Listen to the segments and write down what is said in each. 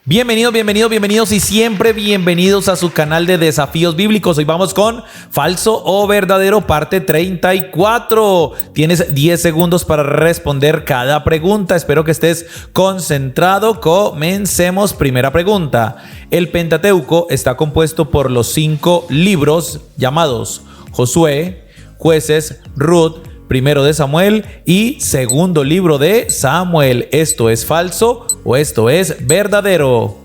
Bienvenidos y siempre bienvenidos a su canal de desafíos bíblicos. Hoy vamos con falso o verdadero, parte 34. Tienes 10 segundos para responder cada pregunta. Espero que estés concentrado. Comencemos. Primera pregunta. El Pentateuco está compuesto por los 5 libros llamados Josué, Jueces, Ruth, Primero de Samuel y Segundo libro de Samuel. ¿Esto es falso o esto es verdadero?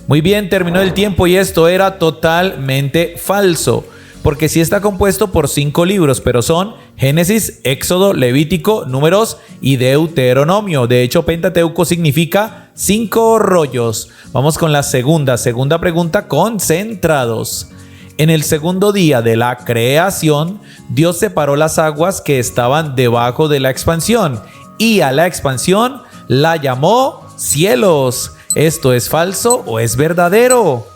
Muy bien, terminó el tiempo y esto era totalmente falso. Porque sí está compuesto por 5 libros, pero son Génesis, Éxodo, Levítico, Números y Deuteronomio. De hecho, Pentateuco significa 5 rollos. Vamos con la segunda pregunta, concentrados. En el segundo día de la creación, Dios separó las aguas que estaban debajo de la expansión y a la expansión la llamó cielos. ¿Esto es falso o es verdadero?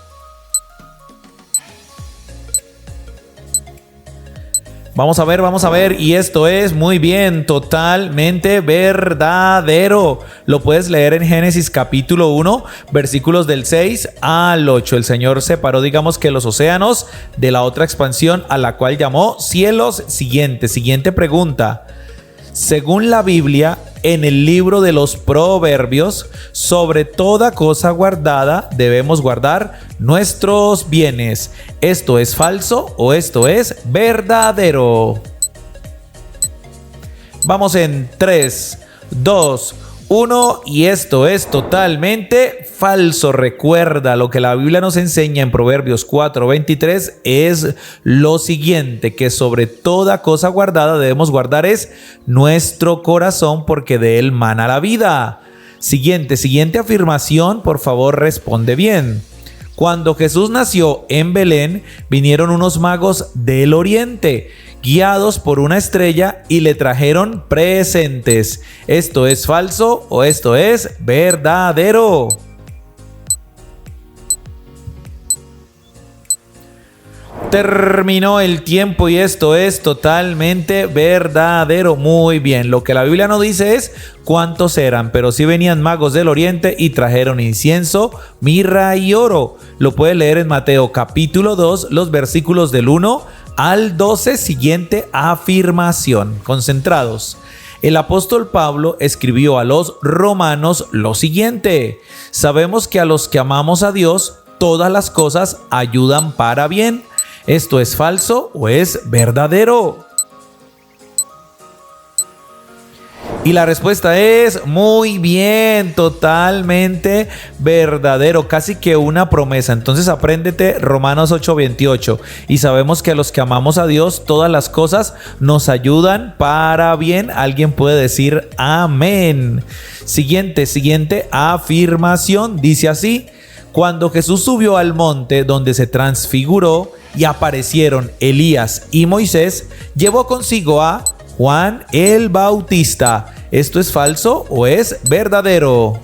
Vamos a ver, y esto es muy bien, totalmente verdadero. Lo puedes leer en Génesis capítulo 1, versículos del 6 al 8. El Señor separó, digamos que los océanos de la otra expansión a la cual llamó cielos. Siguiente pregunta. Según la Biblia, en el libro de los Proverbios, sobre toda cosa guardada debemos guardar nuestros bienes. ¿Esto es falso o esto es verdadero? Vamos en 3, 2, 1 y esto es totalmente falso. Recuerda, lo que la Biblia nos enseña en Proverbios 4:23 es lo siguiente, que sobre toda cosa guardada debemos guardar es nuestro corazón, porque de él mana la vida. Siguiente afirmación, por favor responde bien. Cuando Jesús nació en Belén, vinieron unos magos del oriente, guiados por una estrella, y le trajeron presentes. ¿Esto es falso o esto es verdadero? Terminó el tiempo y esto es totalmente verdadero. Muy bien, lo que la Biblia no dice es cuántos eran, pero sí venían magos del oriente y trajeron incienso, mirra y oro. Lo puedes leer en Mateo capítulo 2, los versículos del 1 al 12. Siguiente afirmación. Concentrados. El apóstol Pablo escribió a los romanos lo siguiente: sabemos que a los que amamos a Dios, todas las cosas ayudan para bien. ¿Esto es falso o es verdadero? Y la respuesta es muy bien, totalmente verdadero, casi que una promesa. Entonces apréndete Romanos 8:28. Y sabemos que a los que amamos a Dios, todas las cosas nos ayudan para bien. Alguien puede decir amén. Siguiente afirmación, dice así: cuando Jesús subió al monte donde se transfiguró y aparecieron Elías y Moisés, llevó consigo a Juan el Bautista. ¿Esto es falso o es verdadero?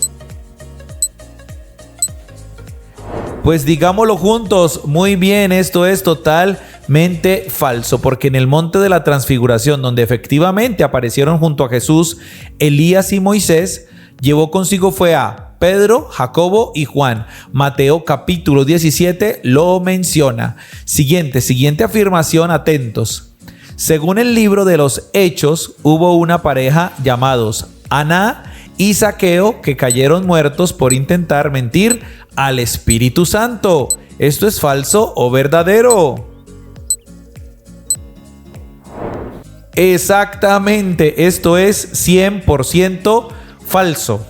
Pues digámoslo juntos. Muy bien, esto es totalmente falso, porque en el monte de la transfiguración, donde efectivamente aparecieron junto a Jesús Elías y Moisés, llevó consigo fue a Pedro, Jacobo y Juan. Mateo capítulo 17 lo menciona. Siguiente afirmación, atentos. Según el libro de los Hechos, hubo una pareja llamados Aná y Zaqueo que cayeron muertos por intentar mentir al Espíritu Santo. ¿Esto es falso o verdadero? Exactamente, esto es 100% falso.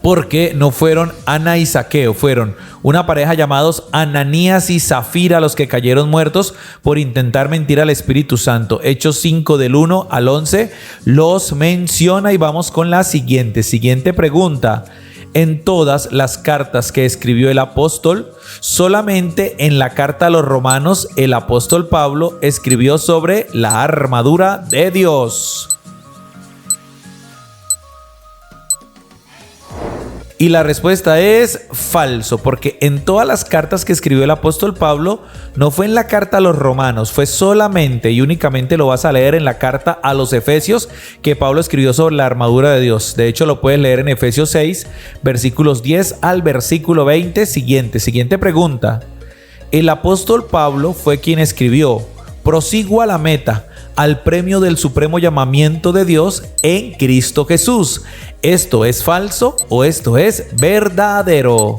Porque no fueron Ana y Zaqueo, fueron una pareja llamados Ananías y Zafira los que cayeron muertos por intentar mentir al Espíritu Santo. Hechos 5 del 1 al 11 los menciona. Y vamos con la siguiente pregunta. En todas las cartas que escribió el apóstol, solamente en la carta a los romanos el apóstol Pablo escribió sobre la armadura de Dios. Y la respuesta es falso, porque en todas las cartas que escribió el apóstol Pablo, no fue en la carta a los romanos, fue solamente y únicamente lo vas a leer en la carta a los efesios que Pablo escribió sobre la armadura de Dios. De hecho, lo puedes leer en Efesios 6, versículos 10 al versículo 20. Siguiente pregunta. El apóstol Pablo fue quien escribió: prosigo a la meta, al premio del supremo llamamiento de Dios en Cristo Jesús. ¿Esto es falso o esto es verdadero?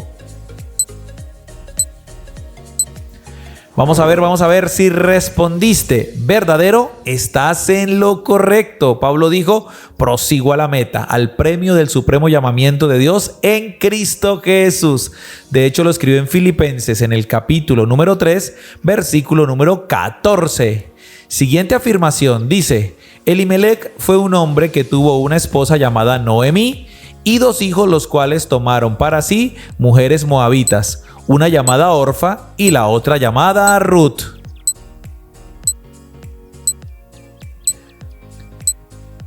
Vamos a ver si respondiste verdadero. Estás en lo correcto. Pablo dijo: prosigo a la meta, al premio del supremo llamamiento de Dios en Cristo Jesús. De hecho, lo escribió en Filipenses en el capítulo número 3, versículo número 14. Siguiente afirmación dice: Elimelec fue un hombre que tuvo una esposa llamada Noemí y 2 hijos, los cuales tomaron para sí mujeres moabitas, una llamada Orfa y la otra llamada Ruth.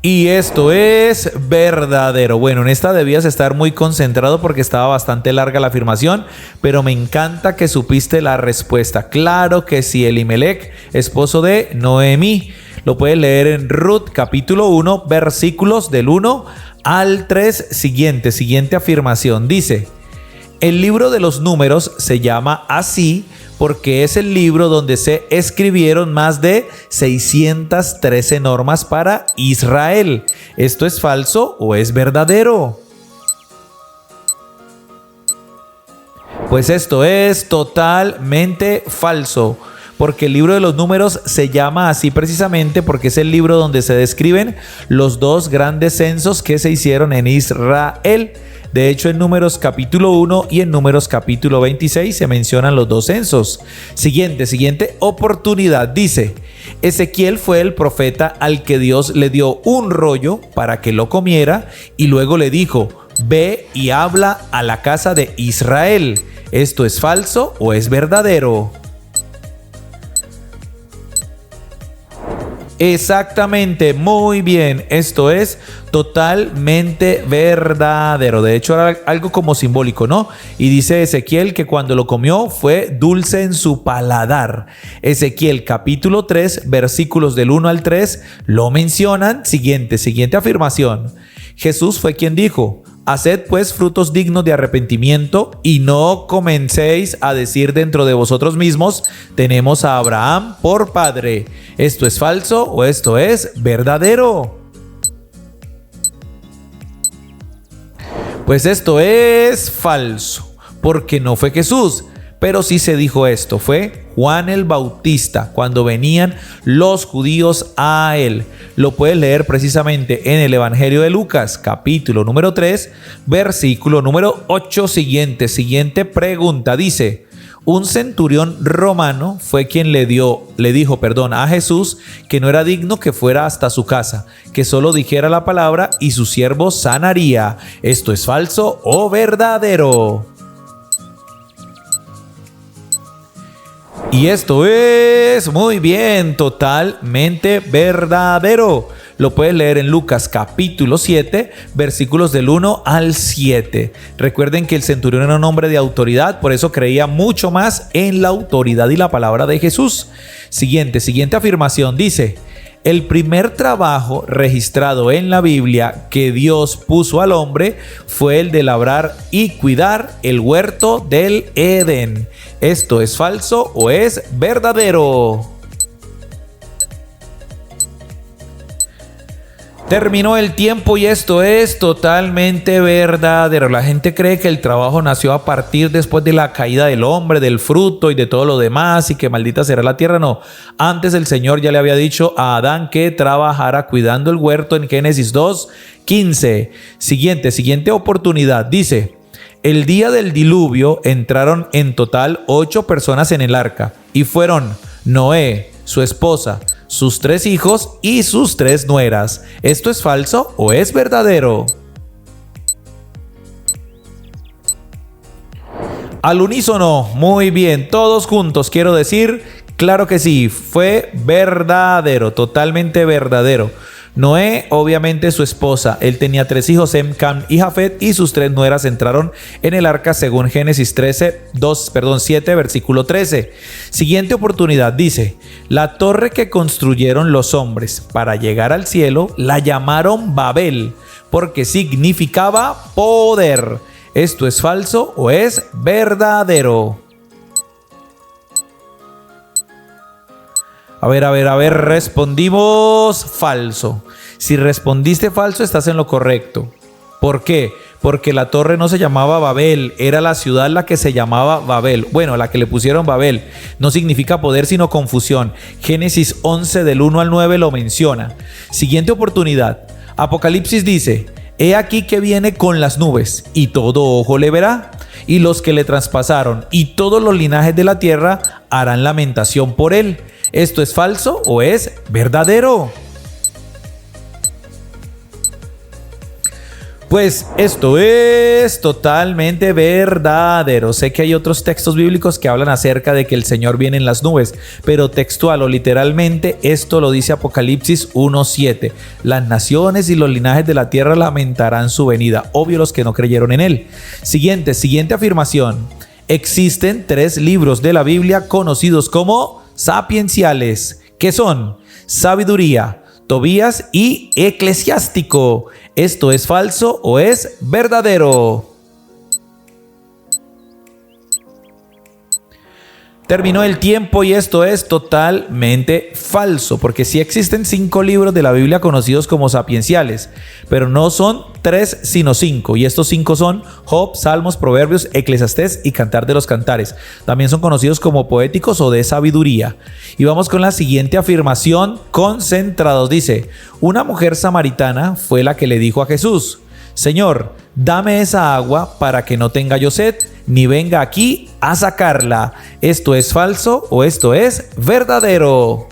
Y esto es verdadero. Bueno, en esta debías estar muy concentrado porque estaba bastante larga la afirmación, pero me encanta que supiste la respuesta. Claro que sí, Elimelec, esposo de Noemí. Lo puedes leer en Ruth, capítulo 1, versículos del 1 al 3. Siguiente afirmación. Dice: el libro de los números se llama así porque es el libro donde se escribieron más de 613 normas para Israel. ¿Esto es falso o es verdadero? Pues esto es totalmente falso, porque el libro de los números se llama así precisamente porque es el libro donde se describen los 2 grandes censos que se hicieron en Israel. De hecho, en Números capítulo 1 y en Números capítulo 26 se mencionan los 2 censos. Siguiente oportunidad. Dice: Ezequiel fue el profeta al que Dios le dio un rollo para que lo comiera y luego le dijo: ve y habla a la casa de Israel. ¿Esto es falso o es verdadero? Exactamente, muy bien. Esto es totalmente verdadero. De hecho, era algo como simbólico, ¿no? Y dice Ezequiel que cuando lo comió fue dulce en su paladar. Ezequiel capítulo 3, versículos del 1 al 3 lo mencionan. Siguiente afirmación. Jesús fue quien dijo: haced pues frutos dignos de arrepentimiento y no comencéis a decir dentro de vosotros mismos: tenemos a Abraham por padre. ¿Esto es falso o esto es verdadero? Pues esto es falso, porque no fue Jesús, pero sí se dijo esto. Fue Juan el Bautista, cuando venían los judíos a él. Lo puedes leer precisamente en el Evangelio de Lucas, capítulo número 3, versículo número 8. Siguiente pregunta. Dice: un centurión romano fue quien le dijo a Jesús que no era digno que fuera hasta su casa, que solo dijera la palabra y su siervo sanaría. ¿Esto es falso o verdadero? Y esto es muy bien, totalmente verdadero. Lo puedes leer en Lucas capítulo 7, versículos del 1 al 7. Recuerden que el centurión era un hombre de autoridad, por eso creía mucho más en la autoridad y la palabra de Jesús. Siguiente afirmación dice: el primer trabajo registrado en la Biblia que Dios puso al hombre fue el de labrar y cuidar el huerto del Edén. ¿Esto es falso o es verdadero? Terminó el tiempo y esto es totalmente verdadero. La gente cree que el trabajo nació a partir después de la caída del hombre, del fruto y de todo lo demás, y que maldita será la tierra. No, antes el Señor ya le había dicho a Adán que trabajara cuidando el huerto en Génesis 2:15. Siguiente oportunidad. Dice: el día del diluvio entraron en total 8 personas en el arca y fueron Noé, su esposa, sus 3 hijos y sus 3 nueras. ¿Esto es falso o es verdadero? Al unísono, muy bien, todos juntos, quiero decir, claro que sí, fue verdadero, totalmente verdadero. Noé, obviamente su esposa. Él tenía 3 hijos, Sem, Cam y Jafet, y sus 3 nueras entraron en el arca según Génesis 7, versículo 13. Siguiente oportunidad dice: la torre que construyeron los hombres para llegar al cielo la llamaron Babel, porque significaba poder. ¿Esto es falso o es verdadero? A ver, respondimos falso. Si respondiste falso, estás en lo correcto. ¿Por qué? Porque la torre no se llamaba Babel, era la ciudad la que se llamaba Babel. Bueno, la que le pusieron Babel. No significa poder, sino confusión. Génesis 11 del 1 al 9 lo menciona. Siguiente oportunidad. Apocalipsis dice: he aquí que viene con las nubes, y todo ojo le verá, y los que le traspasaron, y todos los linajes de la tierra harán lamentación por él. ¿Esto es falso o es verdadero? Pues esto es totalmente verdadero. Sé que hay otros textos bíblicos que hablan acerca de que el Señor viene en las nubes, pero textual o literalmente esto lo dice Apocalipsis 1:7. Las naciones y los linajes de la tierra lamentarán su venida. Obvio los que no creyeron en él. Siguiente afirmación. Existen 3 libros de la Biblia conocidos como sapienciales, que son Sabiduría, Tobías y Eclesiástico. ¿Esto es falso o es verdadero? Terminó el tiempo y esto es totalmente falso, porque sí existen 5 libros de la Biblia conocidos como sapienciales, pero no son 3 sino 5, y estos 5 son Job, Salmos, Proverbios, Eclesiastés y Cantar de los Cantares. También son conocidos como poéticos o de sabiduría. Y vamos con la siguiente afirmación, concentrados. Dice: una mujer samaritana fue la que le dijo a Jesús: Señor, dame esa agua para que no tenga yo sed, ni venga aquí a sacarla. ¿Esto es falso o esto es verdadero?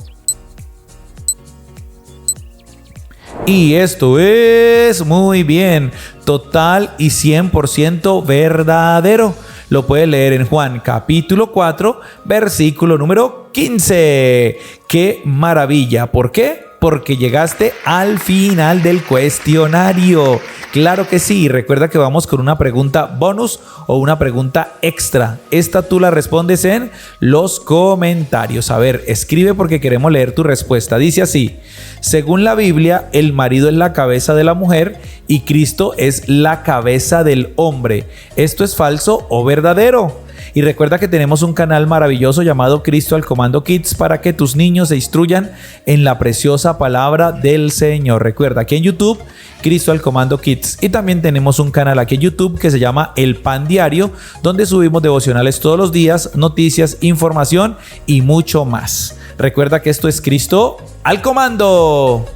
Y esto es muy bien, total y 100% verdadero. Lo puede leer en Juan capítulo 4, versículo número 15. ¡Qué maravilla! ¿Por qué? Porque llegaste al final del cuestionario. Claro que sí. Recuerda que vamos con una pregunta bonus o una pregunta extra. Esta tú la respondes en los comentarios. A ver, escribe porque queremos leer tu respuesta. Dice así: según la Biblia, el marido es la cabeza de la mujer y Cristo es la cabeza del hombre. ¿Esto es falso o verdadero? Y recuerda que tenemos un canal maravilloso llamado Cristo al Comando Kids para que tus niños se instruyan en la preciosa palabra del Señor. Recuerda, aquí en YouTube, Cristo al Comando Kids. Y también tenemos un canal aquí en YouTube que se llama El Pan Diario, donde subimos devocionales todos los días, noticias, información y mucho más. Recuerda que esto es Cristo al Comando.